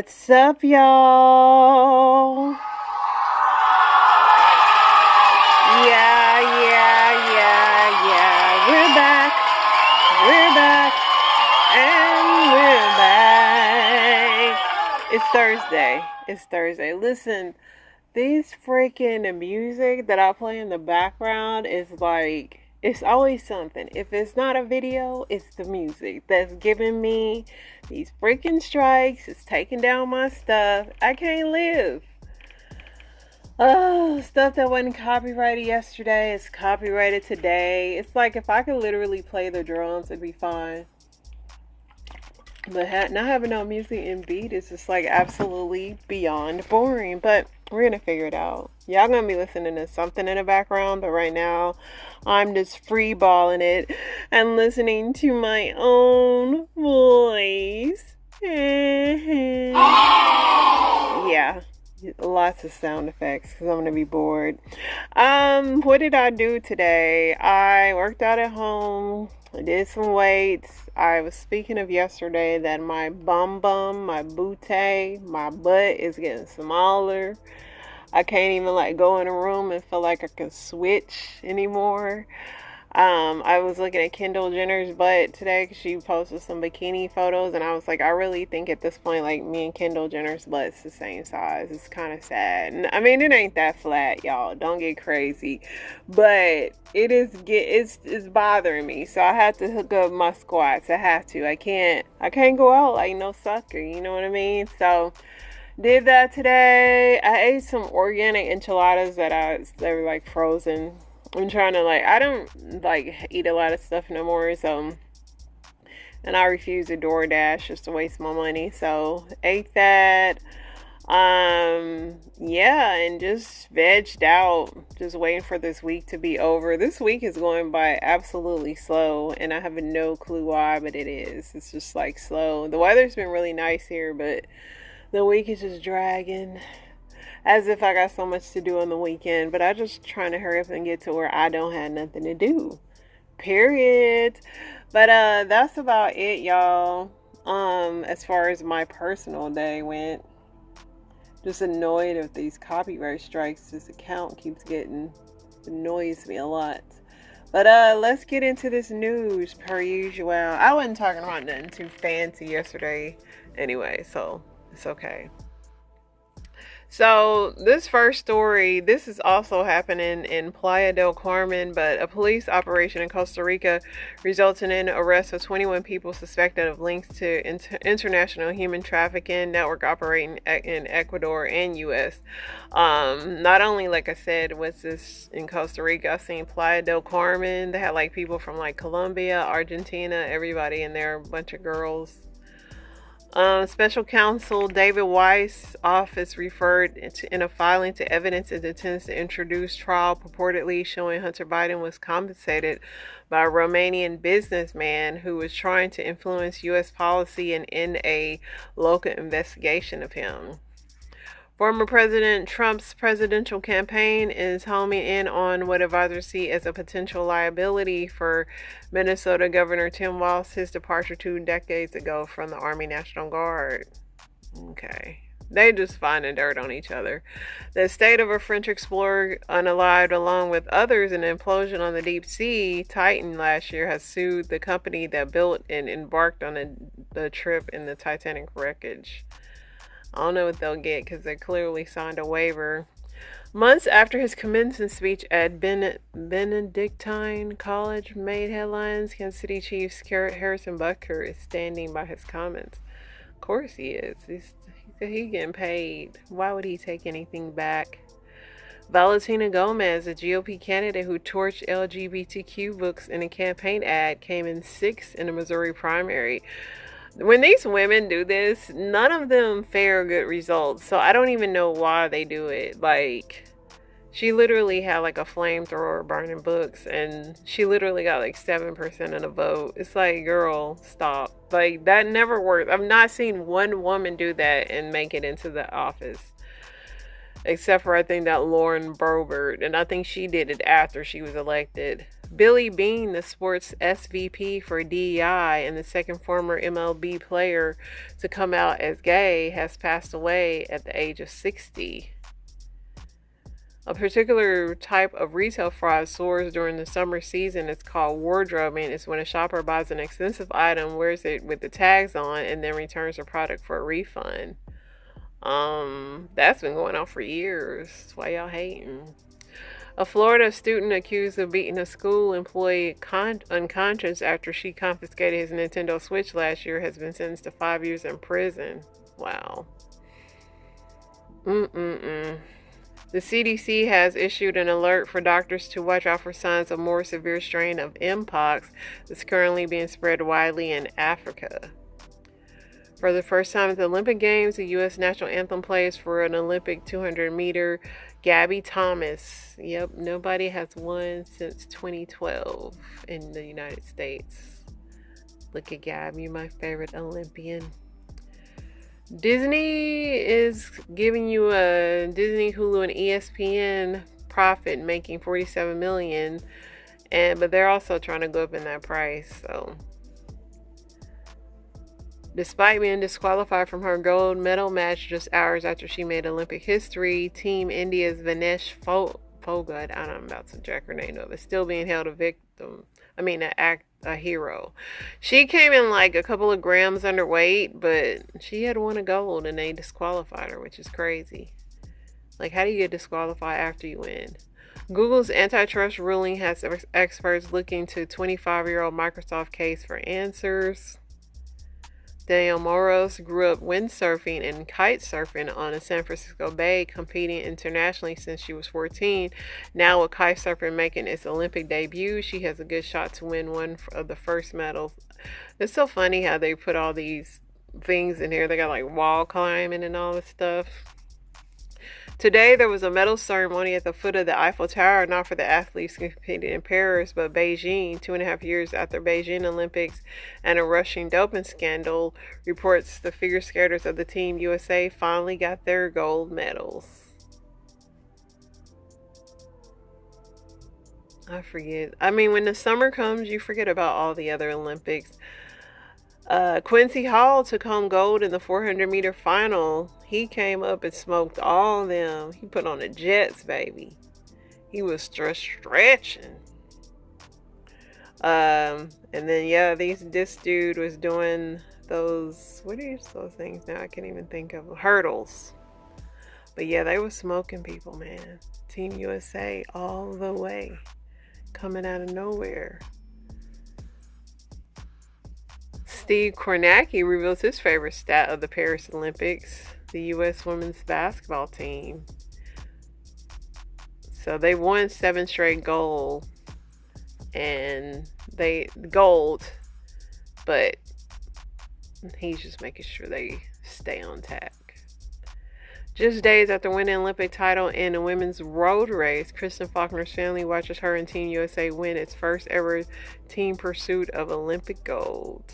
What's up, y'all? Yeah. We're back. We're back. And we're back. It's Thursday. It's Thursday. Listen, these freaking music that I play in the background is like, it's always something. If it's not a video, it's the music that's giving me these freaking strikes. It's taking down my stuff. I can't live. Oh, stuff that wasn't copyrighted yesterday is copyrighted today. It's like if I could literally play the drums, it'd be fine. But not having no music and beat is just like absolutely beyond boring. But we're gonna figure it out. Y'all gonna be listening to something in the background, but right now I'm just free balling it and listening to my own voice. Yeah. Lots of sound effects because I'm gonna be bored. What did I do today? I worked out at home. I did some weights. I was speaking of yesterday that my my booty, my butt is getting smaller. I can't even like go in a room and feel like I can switch anymore. I was looking at Kendall Jenner's butt today because she posted some bikini photos, and I was like, I really think at this point, like, me and Kendall Jenner's butt's the same size. It's kind of sad. And, I mean, it ain't that flat, y'all. Don't get crazy, but it's bothering me. So I had to hook up my squats. I have to. I can't go out like no sucker. You know what I mean? So did that today. I ate some organic enchiladas they were like frozen. I'm trying to I don't like eat a lot of stuff no more, so, and I refuse to DoorDash just to waste my money, so ate that, yeah, and just vegged out, just waiting for this week to be over. This week is going by absolutely slow, and I have no clue why, but it is. It's just like slow. The weather's been really nice here, but the week is just dragging. As if I got so much to do on the weekend, but I just trying to hurry up and get to where I don't have nothing to do. Period. But that's about it, y'all. As far as my personal day went. Just annoyed with these copyright strikes. This account keeps getting, annoys me a lot. But let's get into this news per usual. I wasn't talking about nothing too fancy yesterday anyway, so it's okay. So this first story, this is also happening in Playa del Carmen, but a police operation in Costa Rica resulted in the arrest of 21 people suspected of links to international human trafficking network operating in Ecuador and U.S. Not only, like I said, was this in Costa Rica, I've seen Playa del Carmen. They had like people from like Colombia, Argentina, everybody in there, a bunch of girls. Special Counsel David Weiss' office referred in a filing to evidence it intends to introduce trial purportedly showing Hunter Biden was compensated by a Romanian businessman who was trying to influence U.S. policy and end a local investigation of him. Former President Trump's presidential campaign is homing in on what advisors see as a potential liability for Minnesota Governor Tim Walz, his departure 2 decades ago from the Army National Guard. Okay. They just finding dirt on each other. The estate of a French explorer unalived along with others in an implosion on the deep sea Titan last year has sued the company that built and embarked on the trip in the Titanic wreckage. I don't know what they'll get because they clearly signed a waiver. Months after his commencement speech at Benedictine College made headlines, Kansas City Chiefs Harrison Butker is standing by his comments. Of course he is. He's getting paid. Why would he take anything back? Valentina Gomez, a GOP candidate who torched LGBTQ books in a campaign ad, came in 6th in the Missouri primary. When these women do this, none of them fare good results. So I don't even know why they do it. Like, she literally had like a flamethrower burning books, and she literally got like 7% of the vote. It's like, girl, stop. Like, that never works. I've not seen one woman do that and make it into the office. Except for, I think, that Lauren Boebert. And I think she did it after she was elected. Billy Bean, the sports SVP for DEI and the second former MLB player to come out as gay, has passed away at the age of 60. A particular type of retail fraud soars during the summer season. It's called wardrobing. It's when a shopper buys an expensive item, wears it with the tags on, and then returns the product for a refund. That's been going on for years. That's why y'all hating. A Florida student accused of beating a school employee unconscious after she confiscated his Nintendo Switch last year has been sentenced to 5 years in prison. Wow. The CDC has issued an alert for doctors to watch out for signs of more severe strain of Mpox that's currently being spread widely in Africa. For the first time at the Olympic Games, the U.S. national anthem plays for an Olympic 200-meter Gabby Thomas. Yep, nobody has won since 2012 in the United States. Look at Gabby, my favorite Olympian. Disney is giving you a Disney, Hulu, and ESPN profit, making $47 million, but they're also trying to go up in that price. So, despite being disqualified from her gold medal match just hours after she made Olympic history, Team India's Vinesh Fogud, I'm about to jack her name up, is still being held a hero. She came in like a couple of grams underweight, but she had won a gold and they disqualified her, which is crazy. Like, how do you get disqualified after you win? Google's antitrust ruling has experts looking to 25-year-old Microsoft case for answers. Danielle Moros grew up windsurfing and kite surfing on the San Francisco Bay, competing internationally since she was 14. Now with kite surfing making its Olympic debut, she has a good shot to win one of the first medals. It's so funny how they put all these things in here. They got like wall climbing and all this stuff. Today, there was a medal ceremony at the foot of the Eiffel Tower, not for the athletes competing in Paris, but Beijing, 2.5 years after Beijing Olympics and a Russian doping scandal. Reports the figure skaters of the Team USA finally got their gold medals. I forget. I mean, when the summer comes, you forget about all the other Olympics. Quincy Hall took home gold in the 400-meter final. He came up and smoked all of them. He put on the Jets, baby. He was stretching. And then, this dude was doing those, what are those things now? I can't even think of them. Hurdles. But yeah, they were smoking people, man. Team USA all the way. Coming out of nowhere. Steve Kornacki reveals his favorite stat of the Paris Olympics, the U.S. women's basketball team. So they won 7 straight gold, but he's just making sure they stay on tack. Just days after winning an Olympic title in a women's road race, Kristen Faulkner's family watches her and Team USA win its first ever team pursuit of Olympic gold.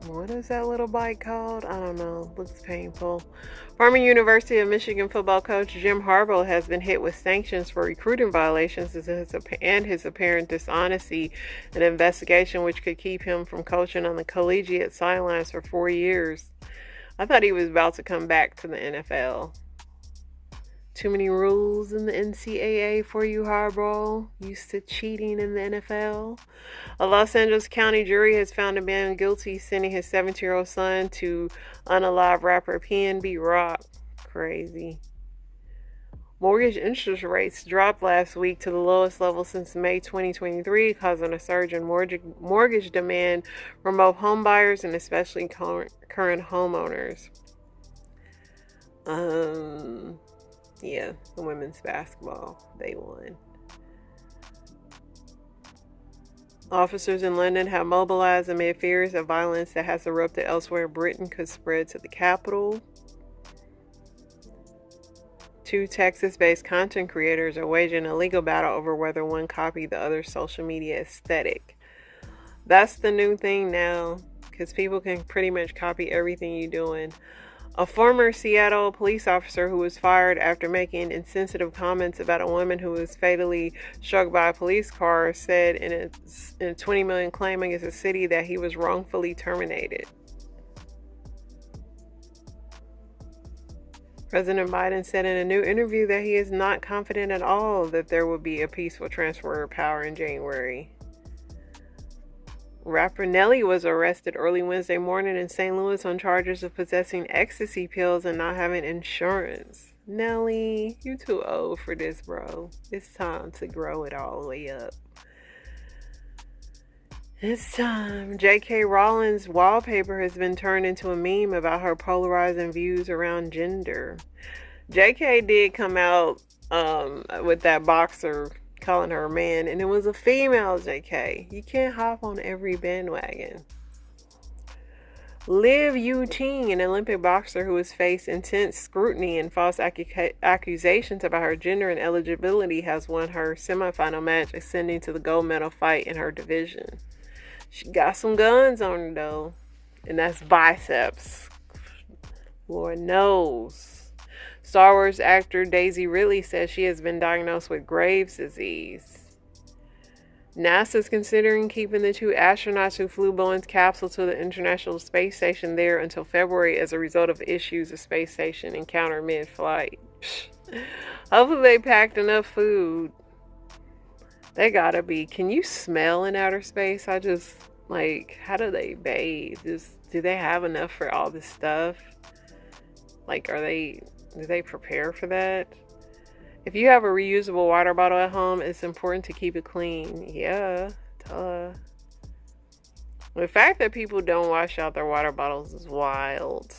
What is that little bike called? I don't know. Looks painful. Former University of Michigan football coach Jim Harbaugh has been hit with sanctions for recruiting violations and his apparent dishonesty, an investigation which could keep him from coaching on the collegiate sidelines for 4 years. I thought he was about to come back to the NFL. Too many rules in the NCAA for you, Harbaugh. Used to cheating in the NFL. A Los Angeles County jury has found a man guilty sending his 17-year-old son to unalive rapper PNB Rock. Crazy. Mortgage interest rates dropped last week to the lowest level since May 2023, causing a surge in mortgage demand from both home buyers and especially current homeowners. Yeah, the women's basketball, they won. Officers in London have mobilized amid fears that violence that has erupted elsewhere in Britain could spread to the capital. Two Texas-based content creators are waging a legal battle over whether one copied the other's social media aesthetic. That's the new thing now, because people can pretty much copy everything you're doing. A former Seattle police officer who was fired after making insensitive comments about a woman who was fatally struck by a police car said in a $20 million claim against the city that he was wrongfully terminated. President Biden said in a new interview that he is not confident at all that there will be a peaceful transfer of power in January. Rapper Nelly was arrested early Wednesday morning in St. Louis on charges of possessing ecstasy pills and not having insurance. Nelly, you too old for this, bro. It's time to grow it all the way up. It's time. J.K. Rowling's wallpaper has been turned into a meme about her polarizing views around gender. J.K. did come out with that boxer calling her a man, and it was a female J.K. You can't hop on every bandwagon. Liv Yu Ting, an Olympic boxer who has faced intense scrutiny and false accusations about her gender and eligibility, has won her semifinal match, ascending to the gold medal fight in her division. She got some guns on her, though, and that's biceps. Lord knows. Star Wars actor Daisy Ridley says she has been diagnosed with Graves' disease. NASA's considering keeping the two astronauts who flew Boeing's capsule to the International Space Station there until February as a result of issues the space station encountered mid-flight. Hopefully they packed enough food. They gotta be. Can you smell in outer space? How do they bathe? Do they have enough for all this stuff? Do they prepare for that? If you have a reusable water bottle at home, it's important to keep it clean. Yeah, duh. The fact that people don't wash out their water bottles is wild.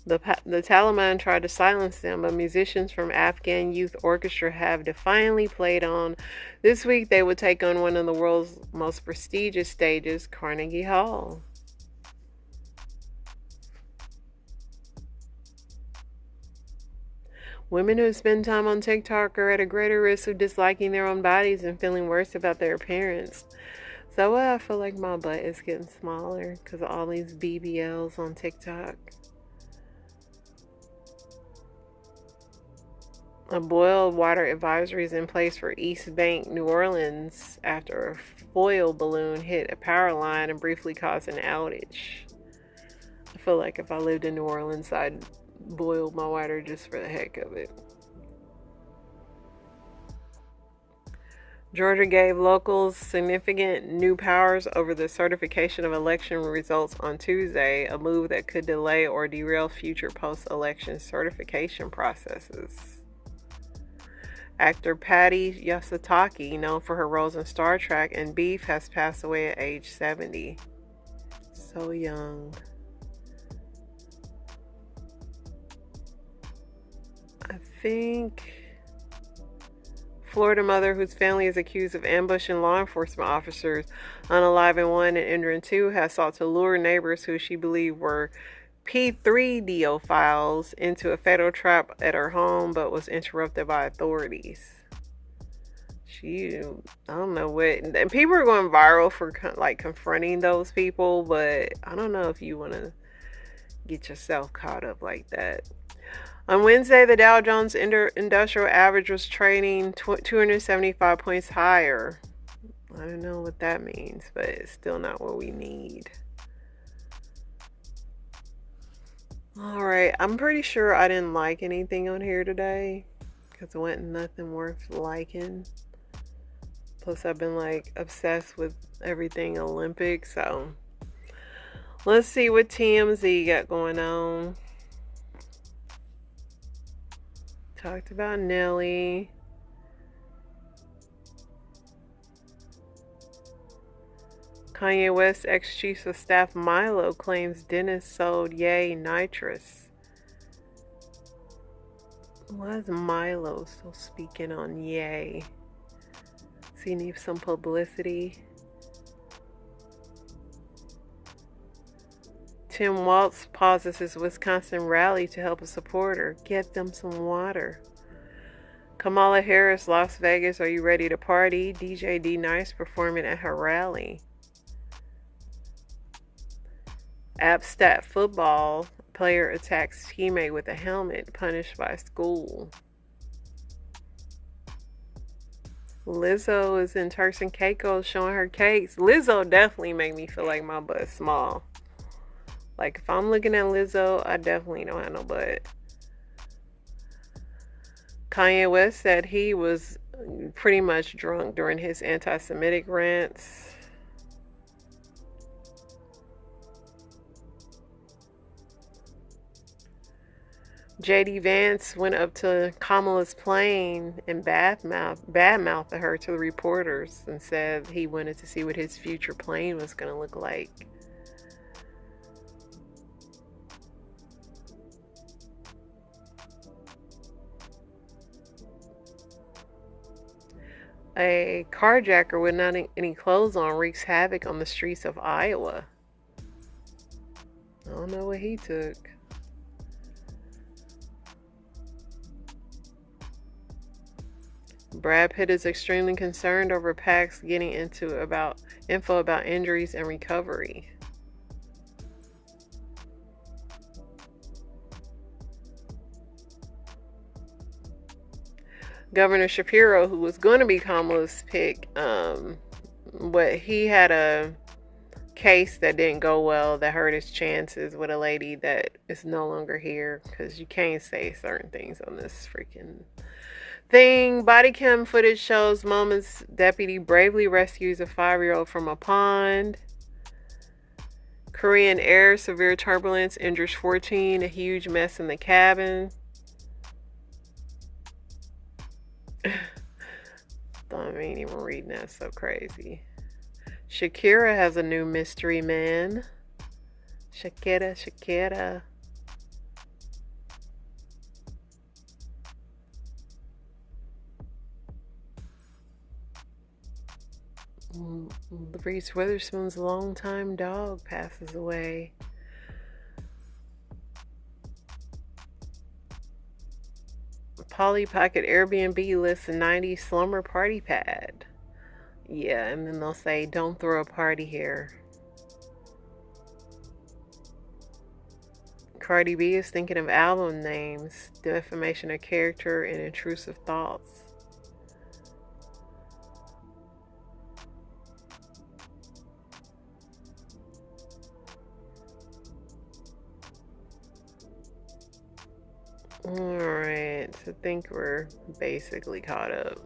The Taliban tried to silence them, but musicians from Afghan Youth Orchestra have defiantly played on. This week, they would take on one of the world's most prestigious stages, Carnegie Hall. Women who spend time on TikTok are at a greater risk of disliking their own bodies and feeling worse about their appearance. So I feel like my butt is getting smaller because of all these BBLs on TikTok. A boil water advisory is in place for East Bank, New Orleans, after a foil balloon hit a power line and briefly caused an outage. I feel like if I lived in New Orleans, I'd boil my water just for the heck of it. Georgia gave locals significant new powers over the certification of election results on Tuesday, a move that could delay or derail future post-election certification processes. Actor Patty Yasutake, known for her roles in Star Trek and Beef, has passed away at age 70. So young. I think Florida mother whose family is accused of ambushing law enforcement officers on Alive 1 and Enduring 2 has sought to lure neighbors who she believed were P3DO files into a fatal trap at her home, but was interrupted by authorities. I don't know what, and people are going viral for confronting those people, but I don't know if you want to get yourself caught up like that. On Wednesday, the Dow Jones Industrial Average was trading 275 points higher. I don't know what that means, but it's still not what we need. Alright, I'm pretty sure I didn't like anything on here today because it wasn't nothing worth liking. Plus, I've been obsessed with everything Olympic, so let's see what TMZ got going on. Talked about Nelly. Kanye West ex-chief of staff Milo claims dentist sold Ye nitrous. Why is Milo still speaking on Ye? Does he need some publicity? Tim Walz pauses his Wisconsin rally to help a supporter. Get them some water. Kamala Harris, Las Vegas, are you ready to party? DJ D Nice performing at her rally. App Stat football. Player attacks teammate with a helmet, punished by school. Lizzo is in Turks and Caicos showing her cakes. Lizzo definitely make me feel like my butt's small. Like, if I'm looking at Lizzo, I definitely don't have no butt. Kanye West said he was pretty much drunk during his anti-Semitic rants. JD Vance went up to Kamala's plane and badmouthed her to the reporters and said he wanted to see what his future plane was going to look like. A carjacker with not any clothes on wreaks havoc on the streets of Iowa. I don't know what he took. Brad Pitt is extremely concerned over PACs getting info about injuries and recovery. Governor Shapiro, who was going to be Kamala's pick, he had a case that didn't go well that hurt his chances with a lady that is no longer here, because you can't say certain things on this freaking thing. Body cam footage shows moments deputy bravely rescues a 5-year-old from a pond. Korean Air, severe turbulence, injures 14, a huge mess in the cabin. I mean, even reading that's so crazy. Shakira has a new mystery man. Shakira. Reese Witherspoon's longtime dog passes away. Polly Pocket Airbnb lists 90 slumber party pad. Yeah, and then they'll say, don't throw a party here. Cardi B is thinking of album names, defamation of character, and intrusive thoughts. Alright, so I think we're basically caught up.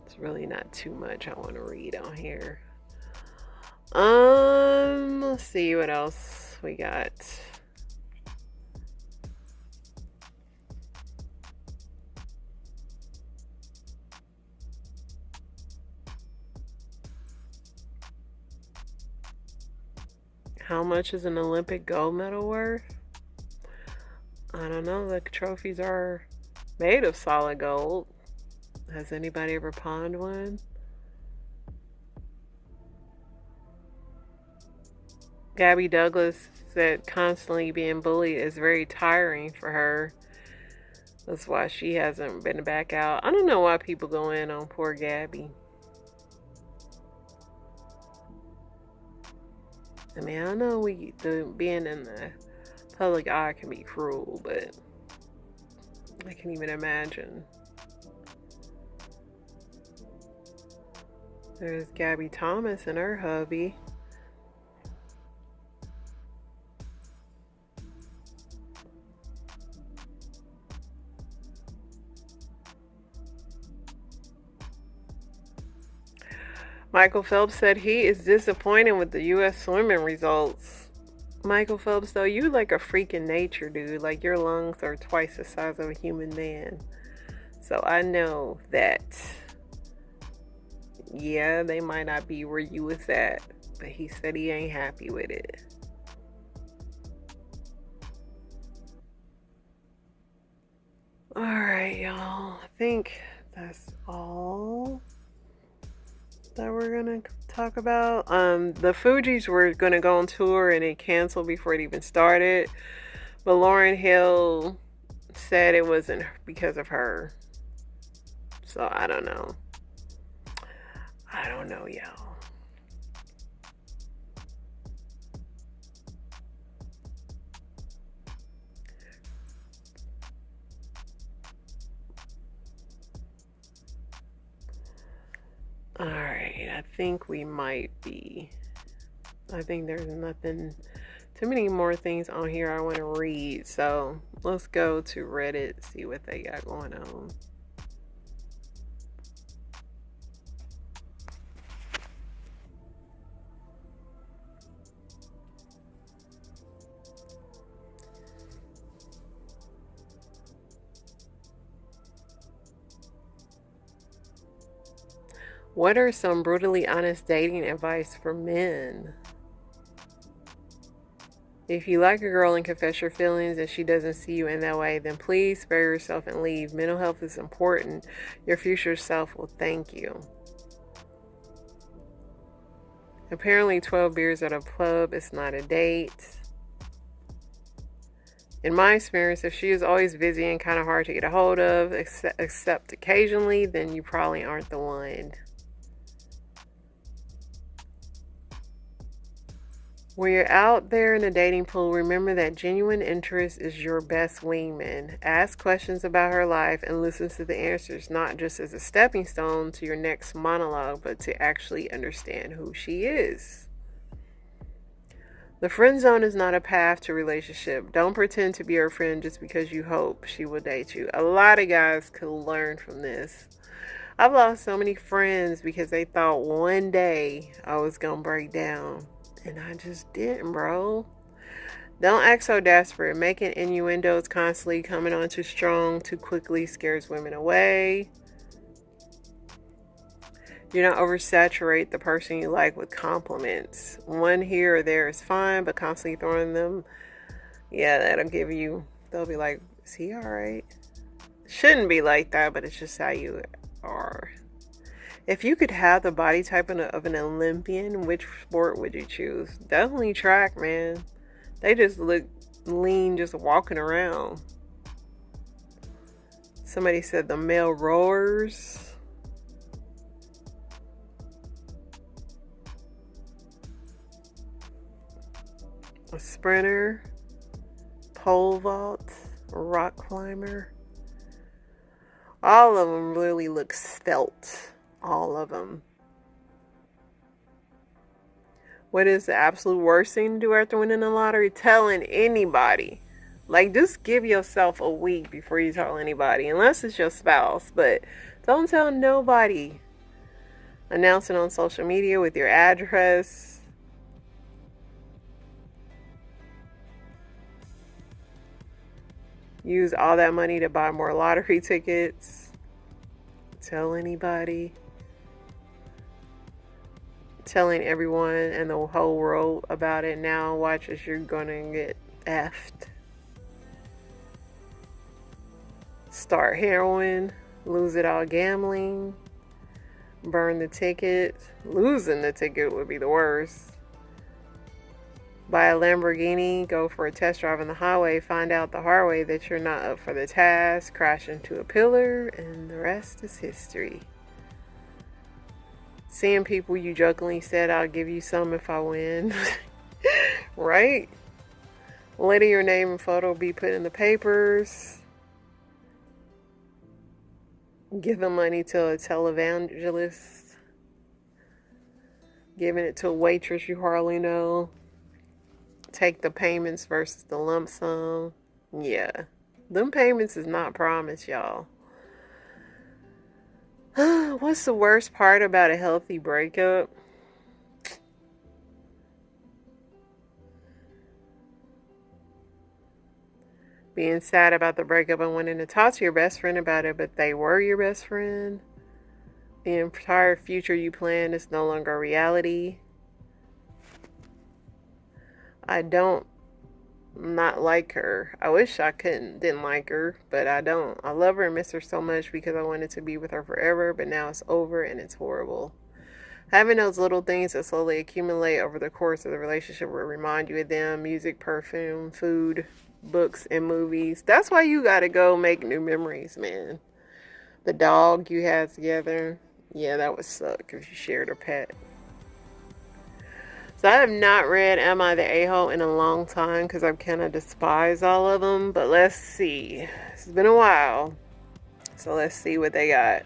It's really not too much I want to read on here. Let's see what else we got. How much is an Olympic gold medal worth? I don't know. The trophies are made of solid gold. Has anybody ever pawned one? Gabby Douglas said constantly being bullied is very tiring for her. That's why she hasn't been back out. I don't know why people go in on poor Gabby. I mean, I know being in the public eye can be cruel, but I can't even imagine. There's Gabby Thomas and her hubby. Michael Phelps said he is disappointed with the U.S. swimming results. Michael Phelps, though, you like a freak in nature, dude. Like, your lungs are twice the size of a human man. So I know that, yeah, they might not be where you was at, but he said he ain't happy with it. Alright, y'all. I think that's all that we're gonna talk about. The Fugees were gonna go on tour and it canceled before it even started. But Lauryn Hill said it wasn't because of her. So I don't know. I don't know, y'all. Alright, I think we might be. I think there's nothing, too many more things on here I want to read. So let's go to Reddit, see what they got going on. What are some brutally honest dating advice for men? If you like a girl and confess your feelings and she doesn't see you in that way, then please spare yourself and leave. Mental health is important. Your future self will thank you. Apparently 12 beers at a pub is not a date. In my experience, if she is always busy and kind of hard to get a hold of, except occasionally, then you probably aren't the one. When you're out there in the dating pool, remember that genuine interest is your best wingman. Ask questions about her life and listen to the answers, not just as a stepping stone to your next monologue, but to actually understand who she is. The friend zone is not a path to relationship. Don't pretend to be her friend just because you hope she will date you. A lot of guys could learn from this. I've lost so many friends because they thought one day I was gonna break down. And I just didn't, bro. Don't act so desperate. Making innuendos constantly coming on too strong, too quickly scares women away. Do not oversaturate the person you like with compliments. One here or there is fine, but constantly throwing them, yeah, they'll be like, is he alright? Shouldn't be like that, but it's just how you are. If you could have the body type of an Olympian, which sport would you choose? Definitely track, man. They just look lean just walking around. Somebody said the male rowers. A sprinter. Pole vault. Rock climber. All of them really look svelte. All of them. What is the absolute worst thing to do after winning the lottery? Telling anybody. Like, just give yourself a week before you tell anybody. Unless it's your spouse. But don't tell nobody. Announce it on social media with your address. Use all that money to buy more lottery tickets. Tell anybody. Telling everyone and the whole world about it now. Watch as you're gonna get effed. Start heroin. Lose it all gambling. Burn the ticket. Losing the ticket would be the worst. Buy a Lamborghini. Go for a test drive on the highway. Find out the hard way that you're not up for the task. Crash into a pillar. And the rest is history. Seeing people you jokingly said, I'll give you some if I win. Right? Letting your name and photo be put in the papers. Give the money to a televangelist. Giving it to a waitress you hardly know. Take the payments versus the lump sum. Yeah. Them payments is not promised, y'all. What's the worst part about a healthy breakup? Being sad about the breakup and wanting to talk to your best friend about it, but they were your best friend. The entire future you planned is no longer a reality. I don't not like her. I wish I didn't like her, but I don't. I love her and miss her so much because I wanted to be with her forever, but now it's over and it's horrible. Having those little things that slowly accumulate over the course of the relationship will remind you of them: music, perfume, food, books, and movies. That's why you gotta go make new memories, man. The dog you had together, yeah, that would suck if you shared a pet. So I have not read Am I the A-Hole in a long time because I've kind of despised all of them. But let's see. It's been a while. So let's see what they got.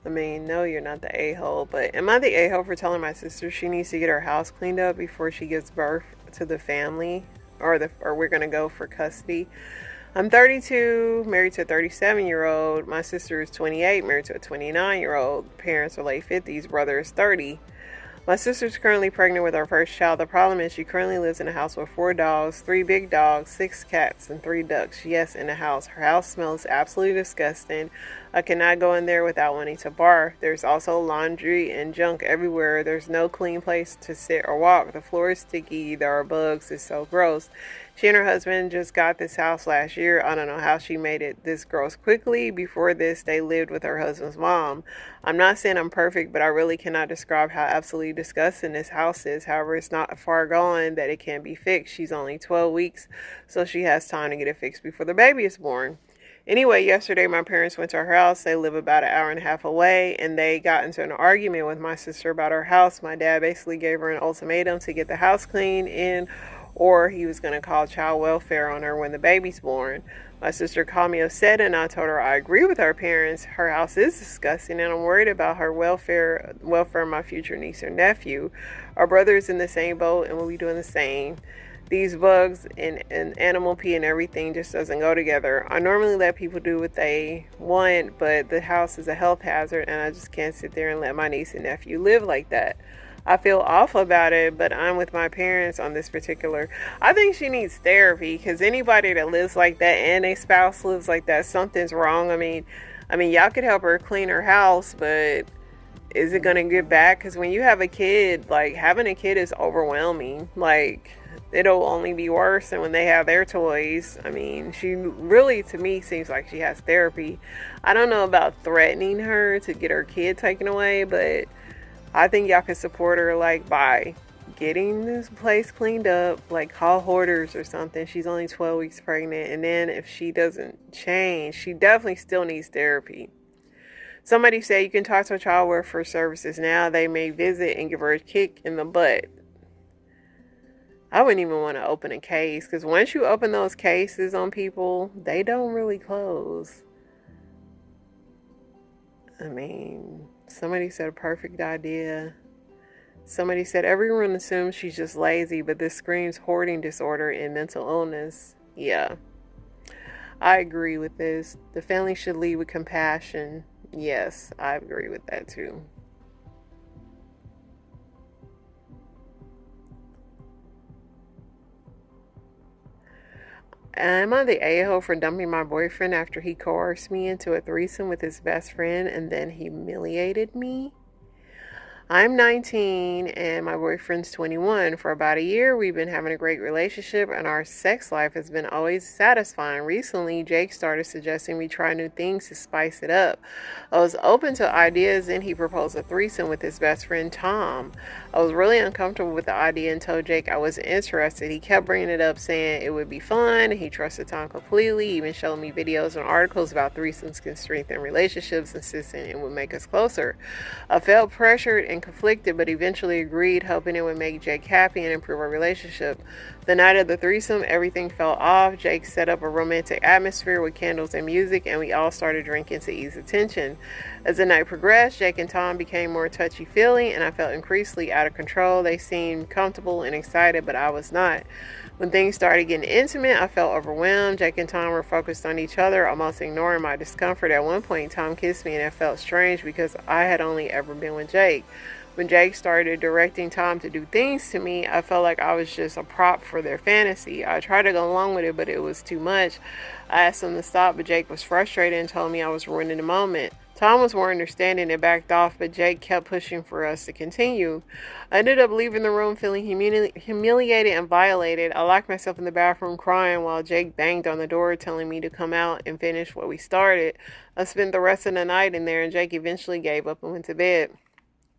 I mean, no, you're not the a-hole, but am I the a-hole for telling my sister she needs to get her house cleaned up before she gives birth to the family, or we're gonna go for custody? I'm 32, married to a 37-year-old. My sister is 28, married to a 29-year-old. Parents are late 50s. Brother is 30. My sister's currently pregnant with our first child. The problem is she currently lives in a house with 4 dogs, 3 big dogs, 6 cats, and 3 ducks. Yes, in the house. Her house smells absolutely disgusting. I cannot go in there without wanting to barf. There's also laundry and junk everywhere. There's no clean place to sit or walk. The floor is sticky. There are bugs. It's so gross. She and her husband just got this house last year. I don't know how she made it this gross quickly. Before this, they lived with her husband's mom. I'm not saying I'm perfect, but I really cannot describe how absolutely disgusting this house is. However, it's not far gone that it can be fixed. She's only 12 weeks, so she has time to get it fixed before the baby is born. Anyway, yesterday my parents went to her house. They live about an hour and a half away, and they got into an argument with my sister about her house. My dad basically gave her an ultimatum to get the house cleaned in, or he was going to call child welfare on her when the baby's born. My sister called me upset, and I told her I agree with our parents. Her house is disgusting, and I'm worried about her welfare of my future niece or nephew. Our brother is in the same boat, and we'll be doing the same. These bugs and animal pee and everything just doesn't go together. I normally let people do what they want, but the house is a health hazard, and I just can't sit there and let my niece and nephew live like that. I feel awful about it, but I'm with my parents on this particular. I think she needs therapy, because anybody that lives like that and a spouse lives like that, something's wrong. I mean, y'all could help her clean her house, but is it gonna get back? Because when you have a kid, like, having a kid is overwhelming. Like, it'll only be worse than when they have their toys. I mean, she really, to me, seems like she has therapy. I don't know about threatening her to get her kid taken away, but I think y'all can support her, like, by getting this place cleaned up, like call Hoarders or something. She's only 12 weeks pregnant, and then if she doesn't change, she definitely still needs therapy. Somebody said you can talk to child welfare services now. They may visit and give her a kick in the butt. I wouldn't even want to open a case, because once you open those cases on people, they don't really close. I mean, somebody said a perfect idea. Somebody said everyone assumes she's just lazy, but this screams hoarding disorder and mental illness. Yeah, I agree with this. The family should lead with compassion. Yes, I agree with that too. Am I the a-hole for dumping my boyfriend after he coerced me into a threesome with his best friend and then humiliated me? I'm 19 and my boyfriend's 21. For about a year, we've been having a great relationship and our sex life has been always satisfying. Recently, Jake started suggesting we try new things to spice it up. I was open to ideas and he proposed a threesome with his best friend Tom. I was really uncomfortable with the idea and told Jake I wasn't interested. He kept bringing it up, saying it would be fun. He trusted Tom completely, he even showed me videos and articles about threesomes can strengthen relationships, insisting it would make us closer. I felt pressured and conflicted, but eventually agreed, hoping it would make Jake happy and improve our relationship. The night of the threesome, everything fell off. Jake set up a romantic atmosphere with candles and music, and we all started drinking to ease the tension. As the night progressed, Jake and Tom became more touchy-feely, and I felt increasingly out of control. They seemed comfortable and excited, but I was not. When things started getting intimate, I felt overwhelmed. Jake and Tom were focused on each other, almost ignoring my discomfort. At one point, Tom kissed me, and it felt strange because I had only ever been with Jake. When Jake started directing Tom to do things to me, I felt like I was just a prop for their fantasy. I tried to go along with it, but it was too much. I asked him to stop, but Jake was frustrated and told me I was ruining the moment. Tom was more understanding and backed off, but Jake kept pushing for us to continue. I ended up leaving the room feeling humiliated and violated. I locked myself in the bathroom crying while Jake banged on the door telling me to come out and finish what we started. I spent the rest of the night in there, and Jake eventually gave up and went to bed.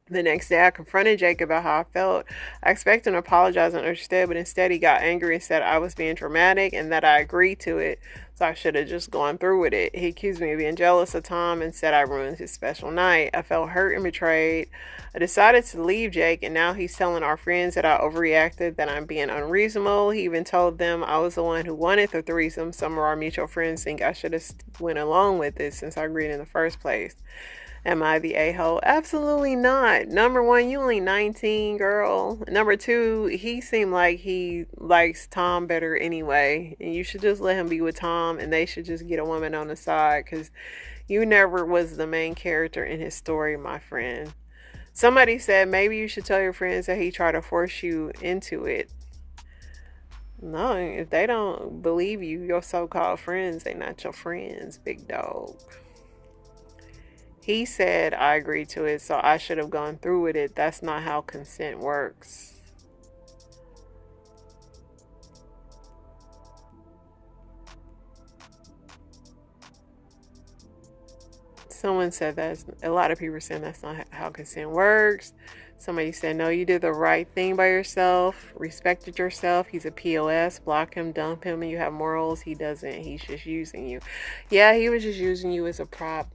The next day, I confronted Jake about how I felt. I expected him to apologize and understood, but instead he got angry and said I was being dramatic and that I agreed to it, so I should have just gone through with it. He accused me of being jealous of Tom and said I ruined his special night. I felt hurt and betrayed. I decided to leave Jake, and now he's telling our friends that I overreacted, that I'm being unreasonable. He even told them I was the one who wanted the threesome. Some of our mutual friends think I should have went along with it since I agreed in the first place. Am I the a-hole? Absolutely not. Number one, you only 19, girl. Number two, he seemed like he likes Tom better anyway. And you should just let him be with Tom, and they should just get a woman on the side, because you never was the main character in his story, my friend. Somebody said maybe you should tell your friends that he tried to force you into it. No, if they don't believe you, your so-called friends, they not your friends, big dog. He said I agreed to it, so I should have gone through with it. That's not how consent works. Someone said that. A lot of people are saying that's not how consent works. Somebody said, no, you did the right thing by yourself. Respected yourself. He's a POS. Block him, dump him, and you have morals. He doesn't. He's just using you. Yeah, he was just using you as a prop.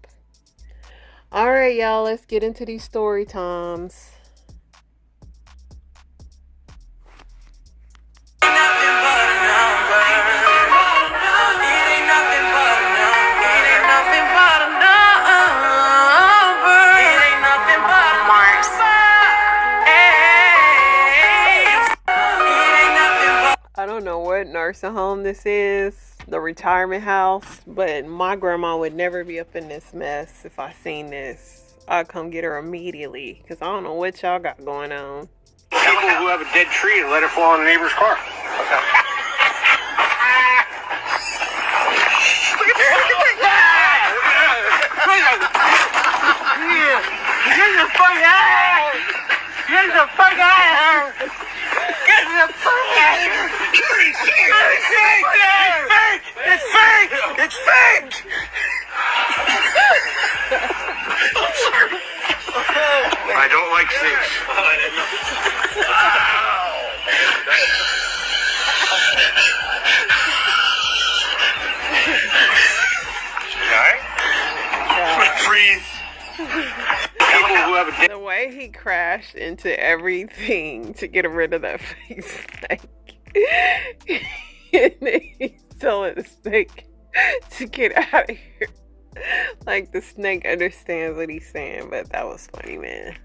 All right, y'all, let's get into these story times. I don't know what nursing home this is, the retirement house, but my grandma would never be up in this mess. If I seen this, I'd come get her immediately, because I don't know what y'all got going on. People who have a dead tree and let it fall on a neighbor's car. Okay. Get the fuck out! Get the fuck out! Get the fuck out! It's fake! It's fake! I don't like snakes. Alright? Freeze. The way he crashed into everything to get rid of that fake snake. And then he's telling the snake to get out of here. Like the snake understands what he's saying, but that was funny, man.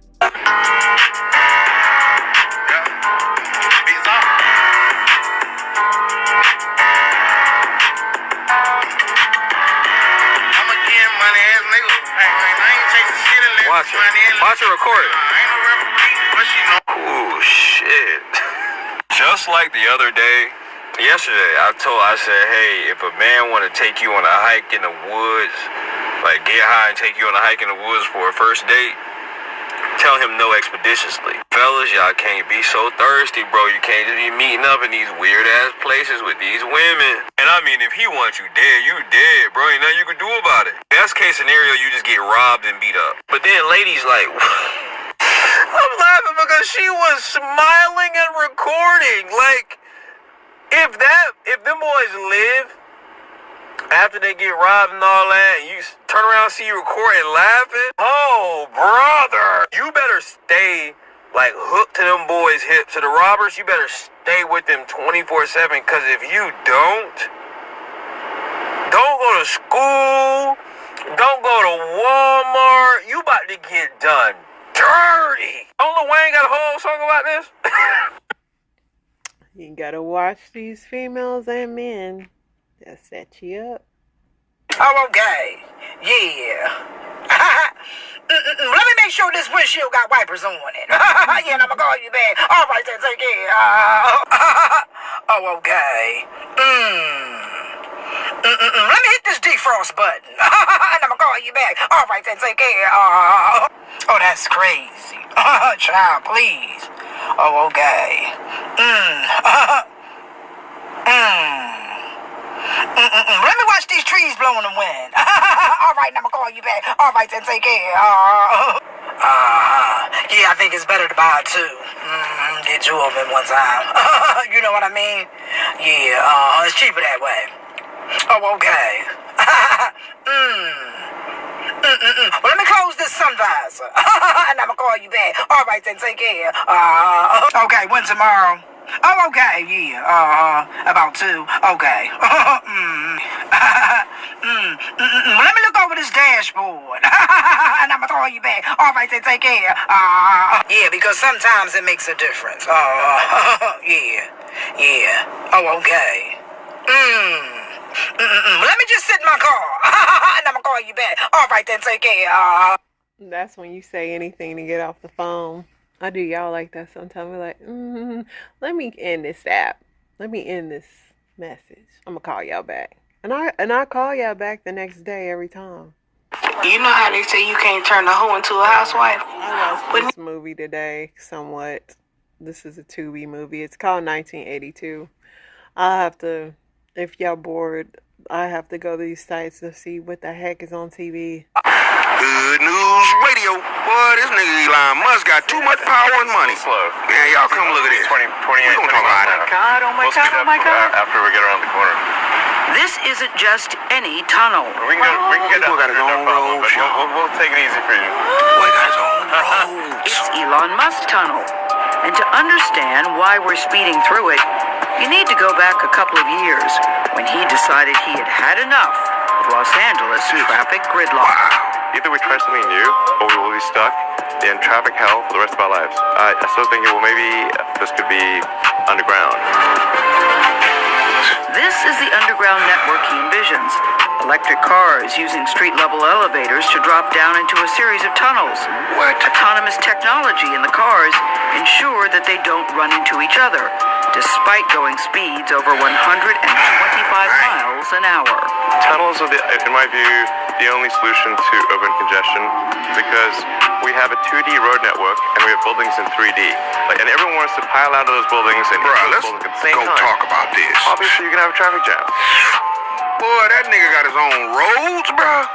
Watch it record. Oh shit. Just like the other day, yesterday, I said, hey, if a man want to take you on a hike in the woods, like get high and take you on a hike in the woods for a first date, tell him no expeditiously. Fellas, y'all can't be so thirsty, bro. You can't just be meeting up in these weird ass places with these women. And I mean, if he wants you dead, you dead, bro. Ain't nothing you can do about it. Best case scenario, you just get robbed and beat up. But then ladies like, I'm laughing because she was smiling and recording. Like, if them boys live after they get robbed and all that, and you turn around and see you recording laughing, oh, brother, you better stay, like, hooked to them boys' hips. To the robbers, you better stay with them 24/7, because if you don't go to school, don't go to Walmart, you about to get done dirty. Don't Lil Wayne got a whole song about this? You gotta watch these females and men that set you up. Oh, okay. Yeah. Let me make sure this windshield got wipers on it. Yeah, and I'm gonna call you back. All right, then, take care. Oh, okay. Let me hit this defrost button. And I'm gonna call you back. All right, then, take care. Oh, that's crazy. Child, please. Oh, okay. Let me watch these trees blow in the wind. All right, I'm gonna call you back. All right, then, take care. Yeah, I think it's better to buy two. Get two of them at one time. You know what I mean? Yeah, it's cheaper that way. Oh, okay. Well, let me close this sun visor. And I'm gonna call you back. All right, then, take care. Okay, when tomorrow? Oh, okay, yeah. About 2. Okay. Let me look over this dashboard. And I'm gonna call you back. All right, then, take care. Yeah, because sometimes it makes a difference. Yeah. Oh, okay. Let me just sit in my car. And I'm gonna call you back. All right, then, take care. That's when you say anything to get off the phone. I do y'all like that sometimes. We're like, let me end this app. Let me end this message. I'm gonna call y'all back. And I call y'all back the next day every time. You know how they say you can't turn a hoe into a housewife? I watched this movie today, somewhat. This is a Tubi movie. It's called 1982. If y'all bored, I have to go to these sites to see what the heck is on TV. Good news radio. Boy, this nigga Elon Musk got too much power and money. Man, y'all come look at this. 28 We're gonna talk about it. Oh my god. After we get around the corner. This isn't just any tunnel. We can get People down got his there, own no problem, road, but we'll take it easy for you. Boy, got his own roads. It's Elon Musk tunnel. And to understand why we're speeding through it, you need to go back a couple of years when he decided he had had enough of Los Angeles traffic gridlock. Either we try something new, or we will be stuck in traffic hell for the rest of our lives. I still think, well, maybe this could be underground. This is the underground network he envisions. Electric cars using street-level elevators to drop down into a series of tunnels. What? Autonomous technology in the cars ensure that they don't run into each other, despite going speeds over 125 miles an hour. Tunnels are, in my view, the only solution to urban congestion, because we have a 2D road network and we have buildings in 3D. And everyone wants to pile out of those buildings and Bruh, let's buildings at the same go time. talk about this. Obviously, you're gonna have a traffic jam. Boy, that nigga got his own roads, bruh.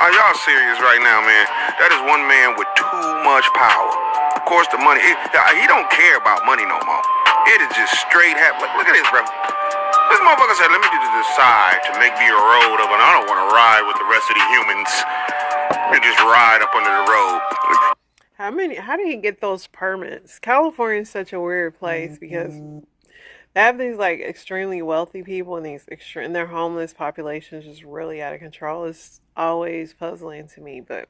Are y'all serious right now, man? That is one man with too much power. Of course, the money, he don't care about money no more. It is just straight look at this, bro. This motherfucker said, let me just decide to make me a road up, and I don't want to ride with the rest of the humans. And just ride up under the road. How did he get those permits? California is such a weird place because they have these like extremely wealthy people and and their homeless population is just really out of control. It's always puzzling to me, but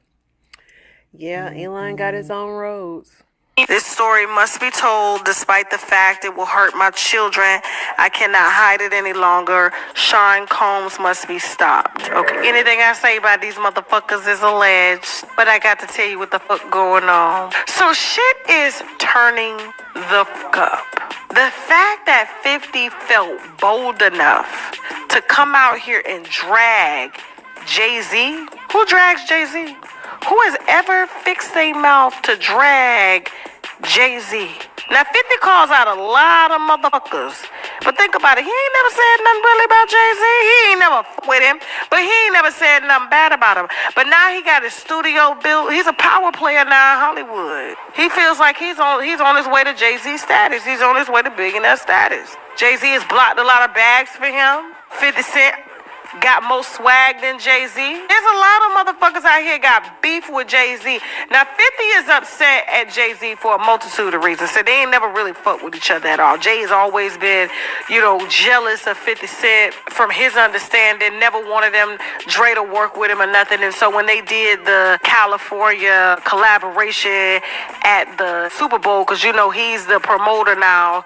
yeah, Elon got his own roads. This story must be told despite the fact it will hurt my children. I cannot hide it any longer. Sean Combs must be stopped. Okay, anything I say about these motherfuckers is alleged, but I got to tell you what the fuck going on. So shit is turning the fuck up. The fact that 50 felt bold enough to come out here and drag Jay-Z. Who drags Jay-Z? Who has ever fixed their mouth to drag Jay-Z? Now, 50 calls out a lot of motherfuckers. But think about it. He ain't never said nothing really about Jay-Z. He ain't never with him. But he ain't never said nothing bad about him. But now he got his studio built. He's a power player now in Hollywood. He feels like he's on his way to Jay-Z status. He's on his way to billionaire status. Jay-Z has blocked a lot of bags for him. 50 Cent got more swag than Jay-Z. There's a lot of motherfuckers out here got beef with Jay-Z. Now, 50 is upset at Jay-Z for a multitude of reasons. So they ain't never really fucked with each other at all. Jay's always been, jealous of 50 Cent from his understanding. Never wanted Dre to work with him or nothing. And so when they did the California collaboration at the Super Bowl, because he's the promoter now,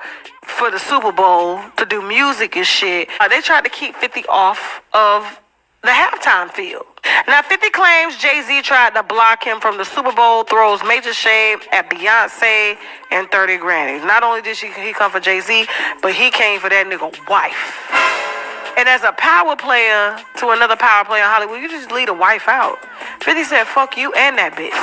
for the Super Bowl to do music and shit. They tried to keep 50 off of the halftime field. Now, 50 claims Jay-Z tried to block him from the Super Bowl, throws major shade at Beyonce and 30 Grammys. Not only did he come for Jay-Z, but he came for that nigga wife. And as a power player to another power player in Hollywood, you just leave a wife out. 50 said, fuck you and that bitch.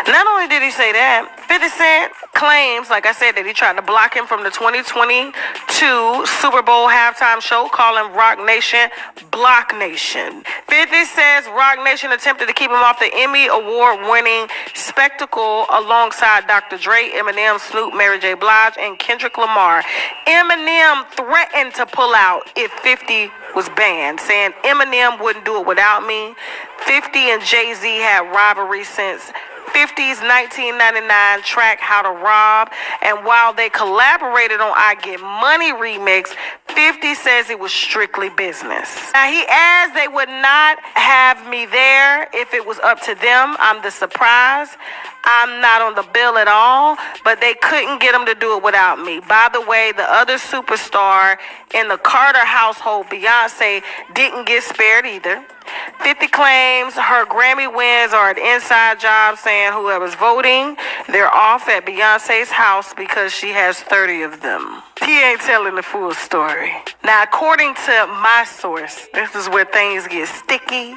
Not only did he say that, 50 Cent claims, like I said, that he tried to block him from the 2022 Super Bowl halftime show, calling Rock Nation Block Nation. 50 says Rock Nation attempted to keep him off the Emmy Award-winning spectacle alongside Dr. Dre, Eminem, Snoop, Mary J. Blige, and Kendrick Lamar. Eminem threatened to pull out if 50 was banned, saying Eminem wouldn't do it without me. 50 and Jay-Z had rivalry since 50's 1999 track How to Rob, and while they collaborated on I Get Money remix, 50 says it was strictly business. Now he adds they would not have me there if it was up to them. I'm the surprise. I'm not on the bill at all, but they couldn't get him to do it without me. By the way, the other superstar in the Carter household, Beyonce, didn't get spared either. 50 claims her Grammy wins are an inside job, saying whoever's voting, they're off at Beyonce's house because she has 30 of them. He ain't telling the full story. Now, according to my source, this is where things get sticky.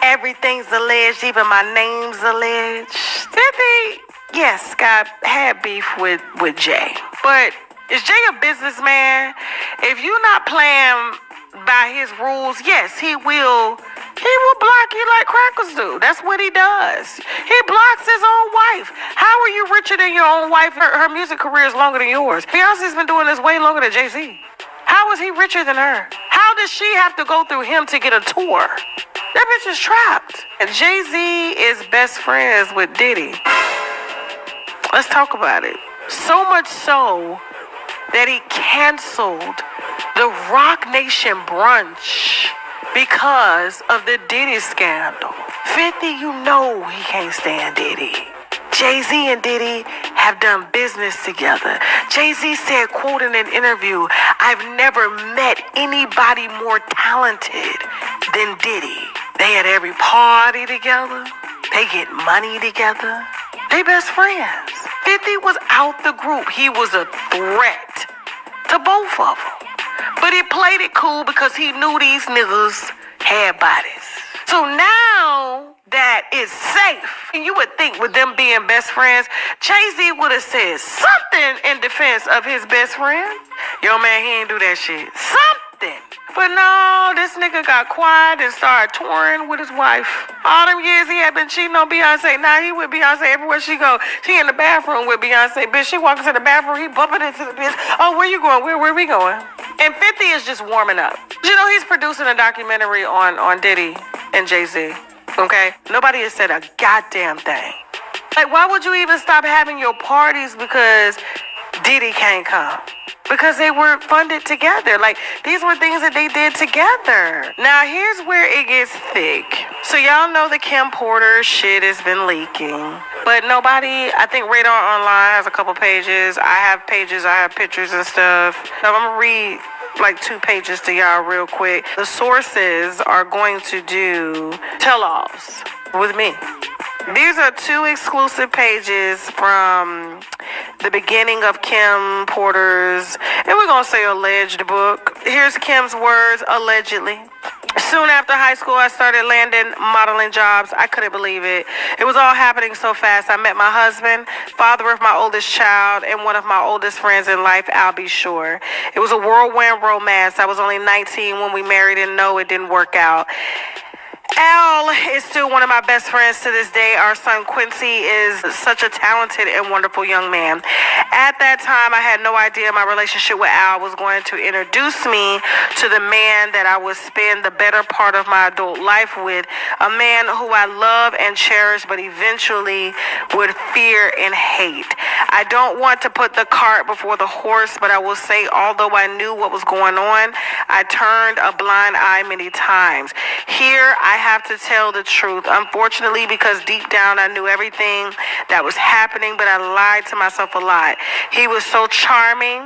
Everything's alleged, even my name's alleged. 50, yes, had beef with Jay. But is Jay a businessman? If you're not playing by his rules, yes, he will block you like crackers do. That's what he does. He blocks his own wife. How are you richer than your own wife? Her music career is longer than yours. Beyonce's been doing this way longer than Jay-Z. How is he richer than her? How does she have to go through him to get a tour? That bitch is trapped. And Jay-Z is best friends with Diddy. Let's talk about it. So much so that he canceled the Rock Nation brunch because of the Diddy scandal. 50, you know he can't stand Diddy. Jay-Z and Diddy have done business together. Jay-Z said, quote in an interview, I've never met anybody more talented than Diddy. They at every party together. They get money together. They best friends. 50 was out the group. He was a threat to both of them. But he played it cool because he knew these niggas had bodies. So now that it's safe, and you would think with them being best friends, Jay-Z would have said something in defense of his best friend. Yo, man, he ain't do that shit. Something. But no, this nigga got quiet and started touring with his wife. All them years he had been cheating on Beyonce. Now he with Beyonce everywhere she go. She in the bathroom with Beyonce. Bitch, she walks into the bathroom, he bumping into the bitch. Oh, where you going? Where we going? And 50 is just warming up. You know, he's producing a documentary on Diddy and Jay-Z. Okay? Nobody has said a goddamn thing. Like, why would you even stop having your parties because Diddy can't come? Because they were funded together. Like, these were things that they did together. Now, here's where it gets thick. So y'all know the Kim Porter shit has been leaking. But nobody, I think Radar Online has a couple pages. I have pages, I have pictures and stuff. Now, I'm gonna read like 2 pages to y'all real quick. The sources are going to do tell-offs with me. These are 2 exclusive pages from the beginning of Kim Porter's, and we're going to say alleged book. Here's Kim's words, allegedly. Soon after high school, I started landing modeling jobs. I couldn't believe it. It was all happening so fast. I met my husband, father of my oldest child, and one of my oldest friends in life, I'll be sure. It was a whirlwind romance. I was only 19 when we married, and no, it didn't work out. Al is still one of my best friends to this day. Our son Quincy is such a talented and wonderful young man. At that time, I had no idea my relationship with Al was going to introduce me to the man that I would spend the better part of my adult life with, a man who I love and cherish, but eventually would fear and hate. I don't want to put the cart before the horse, but I will say, although I knew what was going on, I turned a blind eye many times. Here, I have to tell the truth. Unfortunately, because deep down I knew everything that was happening, but I lied to myself a lot. He was so charming,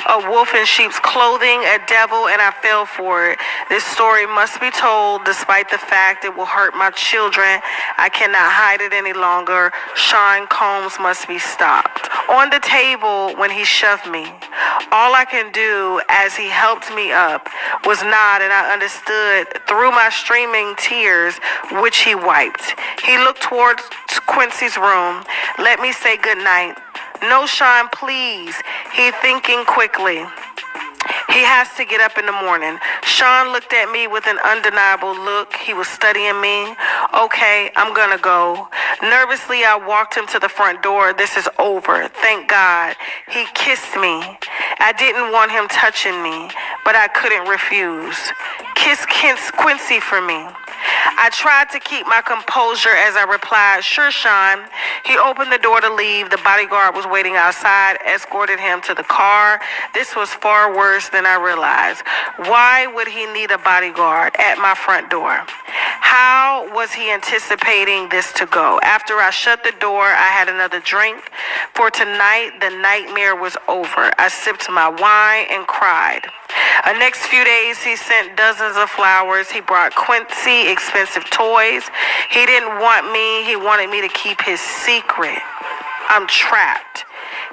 a wolf in sheep's clothing, a devil, and I fell for it. This story must be told despite the fact it will hurt my children. I cannot hide it any longer. Sean Combs must be stopped. On the table when he shoved me, all I can do as he helped me up was nod, and I understood through my streaming tears, which he wiped. He looked towards Quincy's room. Let me say good night. No, Sean, please. He thinking quickly. He has to get up in the morning. Sean looked at me with an undeniable look. He was studying me. Okay, I'm gonna go. Nervously, I walked him to the front door. This is over. Thank God. He kissed me. I didn't want him touching me, but I couldn't refuse. Kiss Quincy for me. I tried to keep my composure as I replied, sure, Sean. He opened the door to leave. The bodyguard was waiting outside, escorted him to the car. This was far worse than I realized. Why would he need a bodyguard at my front door? How was he anticipating this to go? After I shut the door, I had another drink. For tonight, the nightmare was over. I sipped my wine and cried. The next few days, he sent dozens of flowers. He brought Quincy expensive toys. He didn't want me. He wanted me to keep his secret. I'm trapped.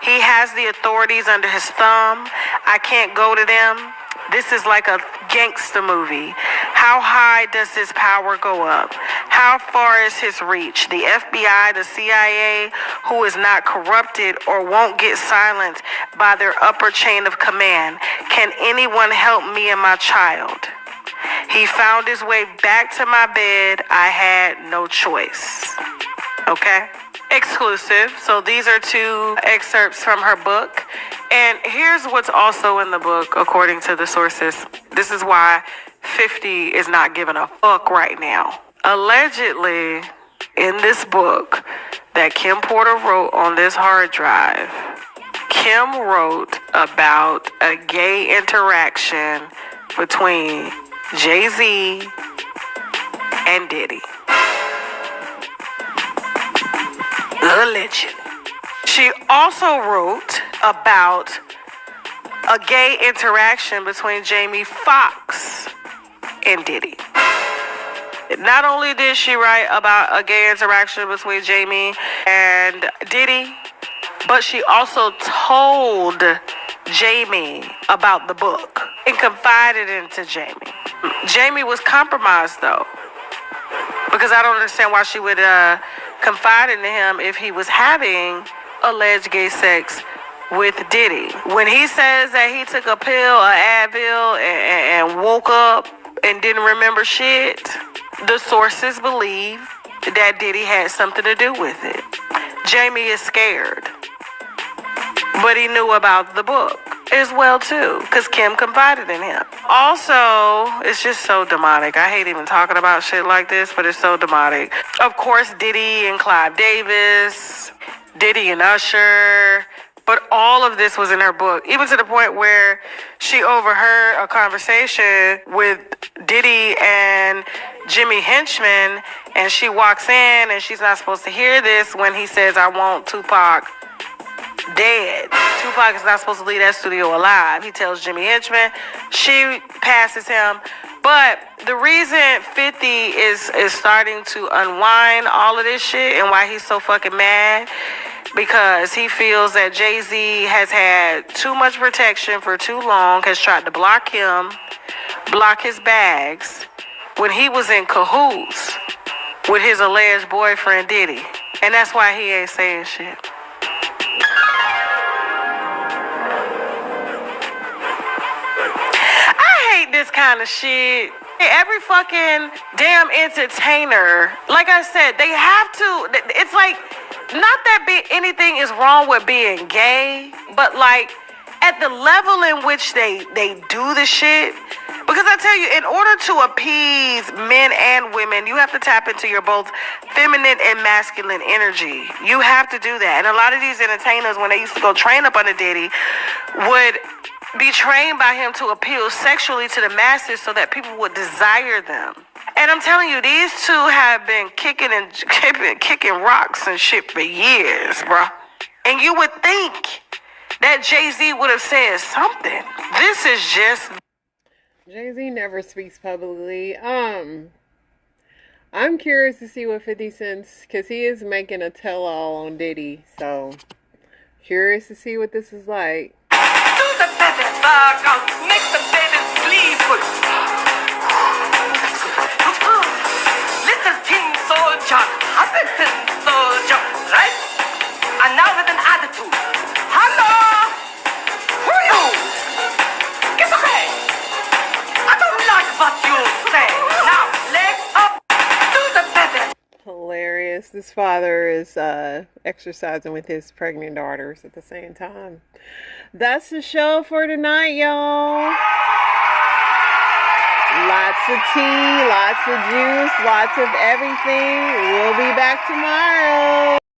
He has the authorities under his thumb. I can't go to them. This is like a gangster movie. How high does his power go up? How far is his reach? The FBI, the CIA, who is not corrupted or won't get silenced by their upper chain of command. Can anyone help me and my child? He found his way back to my bed. I had no choice. Okay? Exclusive. So these are two excerpts from her book. And here's what's also in the book, according to the sources. This is why 50 is not giving a fuck right now. Allegedly, in this book that Kim Porter wrote on this hard drive, Kim wrote about a gay interaction between Jay-Z and Diddy. Allegedly. She also wrote about a gay interaction between Jamie Foxx and Diddy. Not only did she write about a gay interaction between Jamie and Diddy, but she also told Jamie about the book and confided into Jamie. Jamie was compromised though, because I don't understand why she would confide in him if he was having alleged gay sex with Diddy. When he says that he took a pill, an Advil, and woke up and didn't remember shit, the sources believe that Diddy had something to do with it. Jamie is scared, but he knew about the book as well too, because Kim confided in him. Also, it's just so demonic. I hate even talking about shit like this, but it's so demonic. Of course, Diddy and Clive Davis, Diddy and Usher, but all of this was in her book, even to the point where she overheard a conversation with Diddy and Jimmy Henchman, and she walks in and she's not supposed to hear this when he says, I want Tupac dead. Tupac is not supposed to leave that studio alive. He tells Jimmy Henchman. She passes him. But the reason 50 is starting to unwind all of this shit and why he's so fucking mad, because he feels that Jay-Z has had too much protection for too long, has tried to block him, block his bags, when he was in cahoots with his alleged boyfriend Diddy. And that's why he ain't saying shit. This kind of shit. Every fucking damn entertainer, like I said, they have to. It's like, not that anything is wrong with being gay, but like at the level in which they do the shit. Because I tell you, in order to appease men and women, you have to tap into your both feminine and masculine energy. You have to do that. And a lot of these entertainers, when they used to go train up under Diddy, would be trained by him to appeal sexually to the masses so that people would desire them. And I'm telling you, these two have been kicking rocks and shit for years, bruh. And you would think that Jay-Z would have said something. This is just... Jay-Z never speaks publicly. I'm curious to see what 50 Cent's, because he is making a tell-all on Diddy, so curious to see what this is like. Do the baby bug out, make the baby sleep. Little tin soldier, happy tin soldier, right? And now with an attitude. Hello! Who are you? Get away! I don't like what you say. Now, legs up. Hilarious. This father is exercising with his pregnant daughters at the same time. That's the show for tonight, y'all. Lots of tea, lots of juice, lots of everything. We'll be back tomorrow.